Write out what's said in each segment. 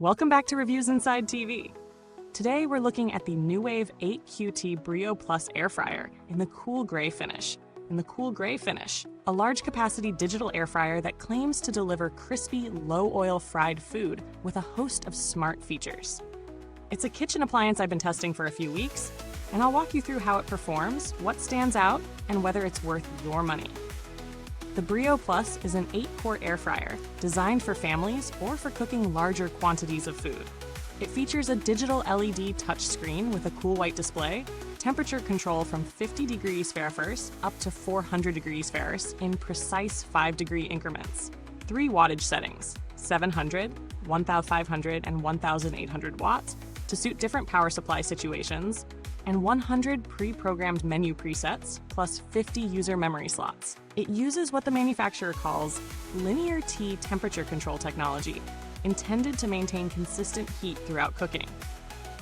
Welcome back to Reviewsinsidetv. Today we're looking at the Nuwave 8QT Brio Plus air fryer in the cool gray finish. A large capacity digital air fryer that claims to deliver crispy, low-oil fried food with a host of smart features. It's a kitchen appliance I've been testing for a few weeks, and I'll walk you through how it performs, what stands out, and whether it's worth your money. The Brio Plus is an 8-quart air fryer designed for families or for cooking larger quantities of food. It features a digital LED touchscreen with a cool white display, temperature control from 50 degrees Fahrenheit up to 400 degrees Fahrenheit in precise 5-degree increments, 3 wattage settings, 700, 1,500, and 1,800 watts to suit different power supply situations, and 100 pre-programmed menu presets, plus 50 user memory slots. It uses what the manufacturer calls linear T temperature control technology, intended to maintain consistent heat throughout cooking.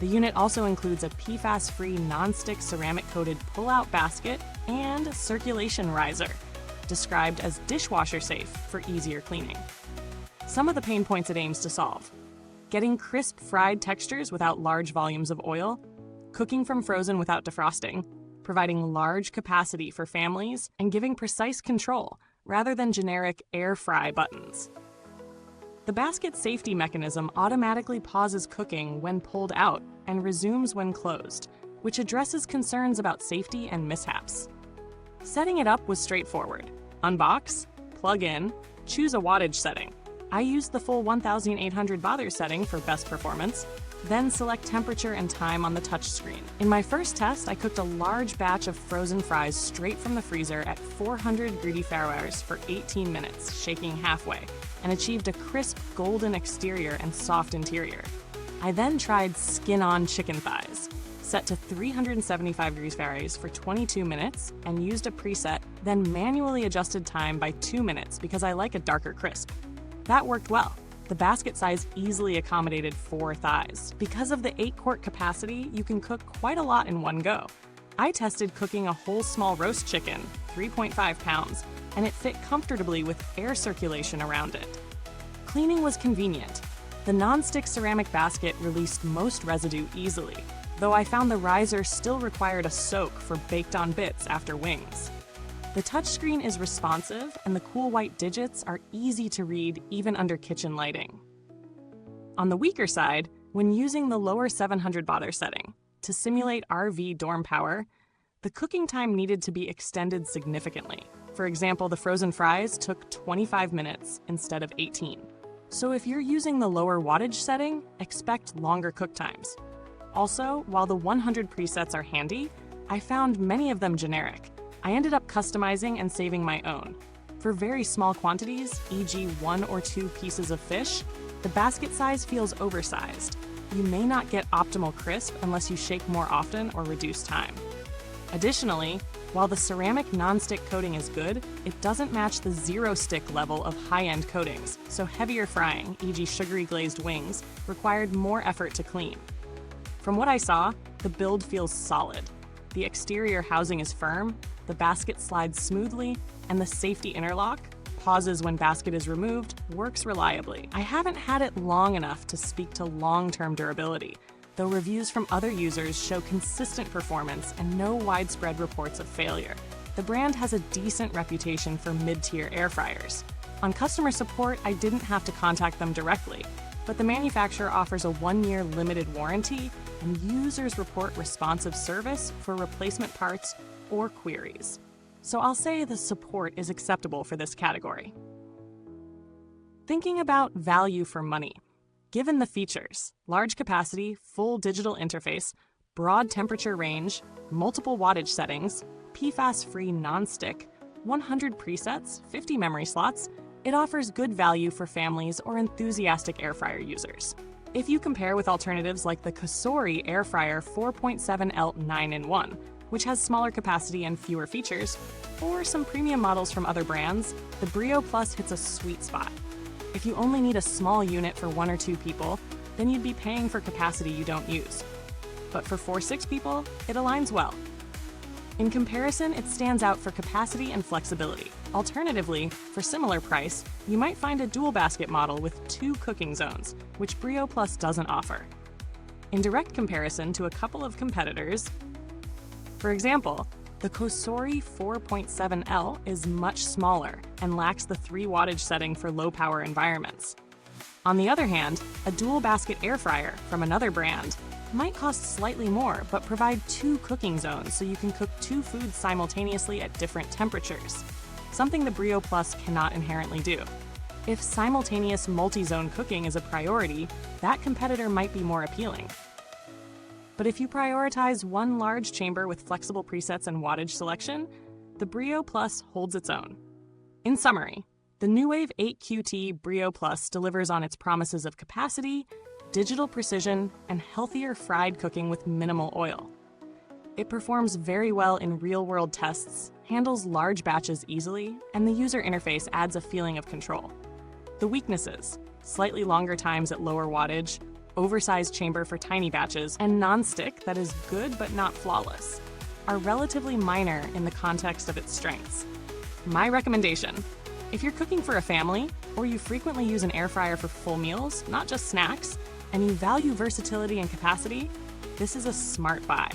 The unit also includes a PFAS-free non-stick ceramic-coated pull-out basket and circulation riser, described as dishwasher safe for easier cleaning. Some of the pain points it aims to solve: getting crisp fried textures without large volumes of oil, cooking from frozen without defrosting, providing large capacity for families, and giving precise control rather than generic air fry buttons. The basket safety mechanism automatically pauses cooking when pulled out and resumes when closed, which addresses concerns about safety and mishaps. Setting it up was straightforward. Unbox, plug in, choose a wattage setting. I used the full 1,800 baht setting for best performance, then select temperature and time on the touchscreen. In my first test, I cooked a large batch of frozen fries straight from the freezer at 400 degrees Fahrenheit for 18 minutes, shaking halfway, and achieved a crisp golden exterior and soft interior. I then tried skin-on chicken thighs, set to 375 degrees Fahrenheit for 22 minutes, and used a preset, then manually adjusted time by 2 minutes because I like a darker crisp. That worked well. The basket size easily accommodated 4 thighs. Because of the 8-quart capacity, you can cook quite a lot in one go. I tested cooking a whole small roast chicken, 3.5 pounds, and it fit comfortably with air circulation around it. Cleaning was convenient. The non-stick ceramic basket released most residue easily, though I found the riser still required a soak for baked-on bits after wings. The touchscreen is responsive, and the cool white digits are easy to read even under kitchen lighting. On the weaker side, when using the lower 700 baht setting to simulate RV dorm power, the cooking time needed to be extended significantly. For example, the frozen fries took 25 minutes instead of 18. So if you're using the lower wattage setting, expect longer cook times. Also, while the 100 presets are handy, I found many of them generic. I ended up customizing and saving my own. For very small quantities, e.g. 1 or 2 pieces of fish, the basket size feels oversized. You may not get optimal crisp unless you shake more often or reduce time. Additionally, while the ceramic non-stick coating is good, it doesn't match the zero-stick level of high-end coatings, so heavier frying, e.g. sugary glazed wings, required more effort to clean. From what I saw, the build feels solid. The exterior housing is firm, the basket slides smoothly, and the safety interlock, pauses when basket is removed, works reliably. I haven't had it long enough to speak to long-term durability, though reviews from other users show consistent performance and no widespread reports of failure. The brand has a decent reputation for mid-tier air fryers. On customer support, I didn't have to contact them directly, but the manufacturer offers a 1-year limited warranty, and users report responsive service for replacement parts or queries. So I'll say the support is acceptable for this category. Thinking about value for money. Given the features, large capacity, full digital interface, broad temperature range, multiple wattage settings, PFAS-free non-stick, 100 presets, 50 memory slots, it offers good value for families or enthusiastic air fryer users. If you compare with alternatives like the Cosori Air Fryer 4.7L 9-in-1, which has smaller capacity and fewer features, or some premium models from other brands, the Brio Plus hits a sweet spot. If you only need a small unit for 1 or 2 people, then you'd be paying for capacity you don't use. But for 4-6 people, it aligns well. In comparison, it stands out for capacity and flexibility. Alternatively, for similar price, you might find a dual basket model with 2 cooking zones, which Brio Plus doesn't offer. In direct comparison to a couple of competitors, for example, the Kosori 4.7L is much smaller and lacks the 3 wattage setting for low-power environments. On the other hand, a dual basket air fryer from another brand might cost slightly more but provide 2 cooking zones so you can cook 2 foods simultaneously at different temperatures, something the Brio Plus cannot inherently do. If simultaneous multi-zone cooking is a priority, that competitor might be more appealing. But if you prioritize one large chamber with flexible presets and wattage selection, the Brio Plus holds its own. In summary, the Nuwave 8QT Brio Plus delivers on its promises of capacity, digital precision, and healthier fried cooking with minimal oil. It performs very well in real-world tests, handles large batches easily, and the user interface adds a feeling of control. The weaknesses: slightly longer times at lower wattage, oversized chamber for tiny batches, and non-stick that is good but not flawless, are relatively minor in the context of its strengths. My recommendation: if you're cooking for a family, or you frequently use an air fryer for full meals, not just snacks, and you value versatility and capacity, this is a smart buy.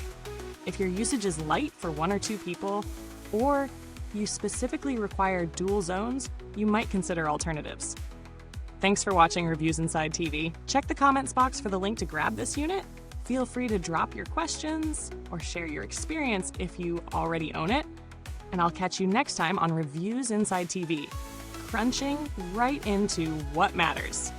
If your usage is light for 1 or 2 people, or you specifically require dual zones, you might consider alternatives. Thanks for watching Reviews Inside TV. Check the comments box for the link to grab this unit. Feel free to drop your questions or share your experience if you already own it. And I'll catch you next time on Reviews Inside TV, crunching right into what matters.